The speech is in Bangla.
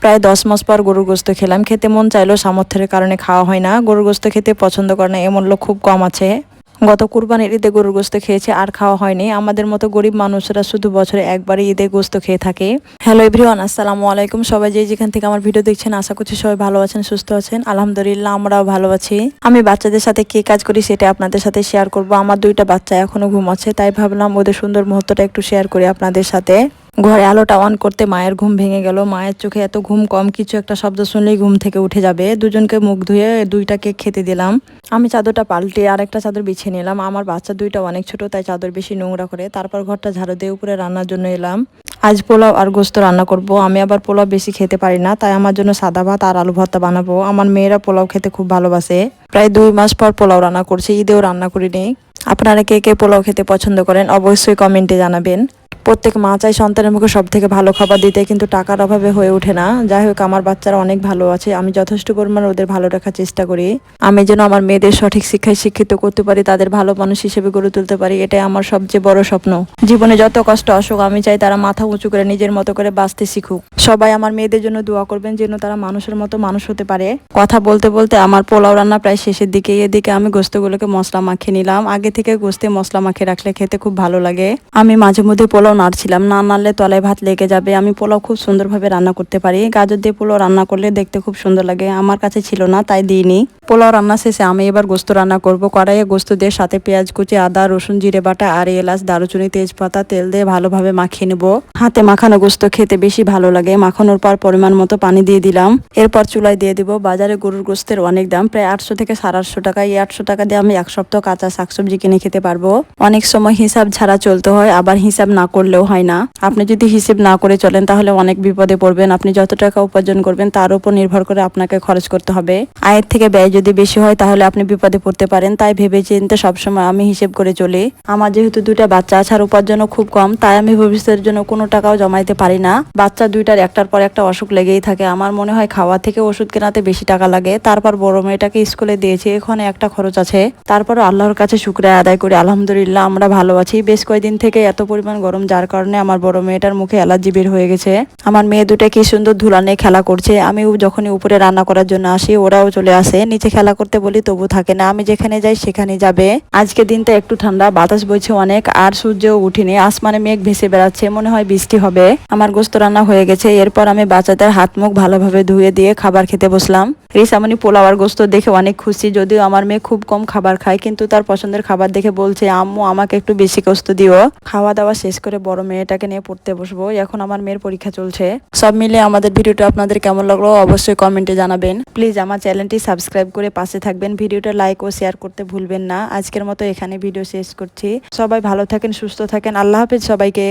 প্রায় 10 মাস পর গরুর গোস্ত খেলাম। খেতে মন চাইলেও সামর্থ্যের কারণে খাওয়া হয় না। গরুর গোস্ত খেতে পছন্দ করে না এমন লোক খুব কম আছে। গত কুরবানির ঈদে গরুর গোস্ত খেয়েছে, আর খাওয়া হয়নি। আমাদের মতো গরিব মানুষরা শুধু বছরে একবারই ঈদে গোস্ত খেয়ে থাকে। হ্যালো এভরিওয়ান, আসসালামু আলাইকুম। সবাই যেখান থেকে আমার ভিডিও দেখছেন আশা করছি সবাই ভালো আছেন, সুস্থ আছেন। আলহামদুলিল্লাহ আমরাও ভালো আছি। আমি বাচ্চাদের সাথে কি কাজ করি সেটা আপনাদের সাথে শেয়ার করব। আমার 2টা বাচ্চা এখনো ঘুমাচ্ছে, তাই ভাবলাম ওদের সুন্দর মুহূর্তটা একটু শেয়ার করি আপনাদের সাথে। ঘরে আলোটা অন করতে মায়ের ঘুম ভেঙে গেল। মায়ের চোখে এত ঘুম কম, কিছু একটা শব্দ শুনলেই ঘুম থেকে উঠে যাবে। দুজনকে মুখ ধুয়ে 2টা কেক খেতে দিলাম। আমি চাদরটা পাল্টে আর একটা চাদর বিছিয়ে নিলাম। আমার বাচ্চা 2টা অনেক ছোট, তাই চাদর বেশি নোংরা করে। তারপর ঘরটা ঝাড়ু দিয়ে উপরে রান্নার জন্য এলাম। আজ পোলাও আর গোস্ত রান্না করব। আমি আবার পোলাও বেশি খেতে পারি না, তাই আমার জন্য সাদা ভাত আর আলু ভর্তা বানাবো। আমার মেয়েরা পোলাও খেতে খুব ভালোবাসে। প্রায় 2 মাস পর পোলাও রান্না করছি, ঈদেও রান্না করিনি। আপনারা কে কে পোলাও খেতে পছন্দ করেন অবশ্যই কমেন্টে জানাবেন। প্রত্যেক মা চায় সন্তানের মুখে সব থেকে ভালো খাবার দিতে, কিন্তু টাকার অভাবে হয়ে ওঠে না। যাই হোক, আমার বাচ্চারা অনেক ভালো আছে। আমি যথেষ্ট পরিমাণে ওদের ভালো রাখার চেষ্টা করি। আমি যেন আমার মেয়েদের সঠিক শিক্ষায় শিক্ষিত করতে পারি, তাদের ভালো মানুষ হিসেবে গড়ে তুলতে পারি, এটাই আমার সবচেয়ে বড় স্বপ্ন। জীবনে যত কষ্ট আসুক, আমি চাই তারা মাথা উঁচু করে নিজের মতো করে বাঁচতে শিখুক। সবাই আমার মেয়েদের জন্য দোয়া করবেন, যেন তারা মানুষের মতো মানুষ হতে পারে। কথা বলতে বলতে আমার পোলাও রান্না প্রায় শেষের দিকে। এদিকে আমি গোস্তগুলোকে মশলা মাখিয়ে নিলাম। আগে থেকে গোস্তে মশলা মাখিয়ে রাখলে খেতে খুব ভালো লাগে। আমি মাঝে মধ্যে পোলাও নাড়ছিলাম, না নাড়লে তলায় ভাত লেগে যাবে। আমি পোলাও খুব সুন্দরভাবে রান্না করতে পারি। গাজর দিয়ে পোলাও রান্না করলে দেখতে খুব সুন্দর লাগে। আমার কাছে ছিল না, তাই দিইনি। পোলাও রান্না শেষে আমি এবার গোস্ত রান্না করব। কড়াইয়ে গোস্ত দিয়ে সাথে পেঁয়াজ কুচি, আদা রসুন জিরে বাটা আর এলাচ দারুচিনি তেজপাতা তেল দিয়ে ভালোভাবে মাখিয়ে নেব। হাতে মাখানো গোস্ত খেতে বেশি ভালো লাগে। মাখানোর পর পরিমাণ মতো পানি দিয়ে দিলাম। এরপর চুলায় দিয়ে দিব। বাজারে গরুর গোস্তের অনেক দাম, প্রায় 800 থেকে 850 টাকা। এই 800 টাকা দিয়ে আমি 1 সপ্তাহ কাঁচা শাকসবজি কিনে খেতে পারবো। অনেক সময় হিসাব ছাড়া চলতে হয়, আবার হিসাব না করলেও হয় না। আপনি যদি হিসেব না করে চলেন তাহলে অনেক বিপদে পড়বেন। আপনি যত টাকা উপার্জন করবেন তার উপর নির্ভর করে আপনাকে খরচ করতে হবে। আয়ের থেকে ব্যয় যদি বেশি হয় তাহলে আপনি বিপদে পড়তে পারেন। তাই ভেবে চিন্তে সবসময় আমি হিসেব করে চলি। আমার যেহেতু 2টা বাচ্চা আছে আর উপার্জনও খুব কম, তাই আমি ভবিষ্যতের জন্য কোনো টাকাও জমাইতে পারি না। বাচ্চা 2টার একটার পর একটা অসুখ লেগেই থাকে। আমার মনে হয় খাওয়া থেকে ওষুধ কেনাতে বেশি টাকা লাগে। তারপর বড় মেয়েটাকে স্কুলে দিয়েছি, এখানে একটা খরচ আছে। তারপর আল্লাহর কাছে শুকরিয়া আদায় করি, আলহামদুলিল্লাহ আমরা ভালো আছি। বেশ কয়েকদিন থেকে এত পরিমাণ গরম, যার কারণে আমার বড় মেয়েটার মুখে অ্যালার্জি বের হয়ে গেছে। আমার মেয়ে 2টা কি সুন্দর ধুলানে খেলা করছে। আমি যখনই উপরে রান্না করার জন্য আসি ওরাও চলে আসে। নিচে খেলা করতে বলি তবু থাকে না, আমি যেখানে যাই সেখানে যাবে। আজকে দিনটা একটু ঠান্ডা, বাতাস বইছে অনেক, আর সূর্যও উঠিনি। আসমানে মেঘ ভেসে বেড়াচ্ছে, মনে হয় বৃষ্টি হবে। আমার গোস্ত রান্না হয়ে গেছে। এরপর আমি বাচ্চাদের হাত মুখ ভালোভাবে ধুয়ে দিয়ে খাবার খেতে বসলাম। রিসামনি পোলাও আর গোস্ত দেখে অনেক খুশি। যদিও আমার মেয়ে খুব কম খাবার খায়, কিন্তু তার পছন্দের খাবার দেখে বলছে আম্মু আমাকে একটু বেশি গোস্ত দিও। খাওয়া দাওয়া শেষ করে বড় মেয়েটাকে নিয়ে পড়তে বসবো। এখন আমার মেয়ের পরীক্ষা চলছে। সব মিলে আমাদের ভিডিওটা আপনাদের কেমন লাগলো অবশ্যই কমেন্টে জানাবেন। প্লিজ আমার চ্যানেলটি সাবস্ক্রাইব করে পাশে থাকবেন। ভিডিওটা লাইক ও শেয়ার করতে ভুলবেন না। আজকের মতো এখানে ভিডিও শেষ করছি। সবাই ভালো থাকেন, সুস্থ থাকেন। আল্লাহ হাফেজ সবাইকে।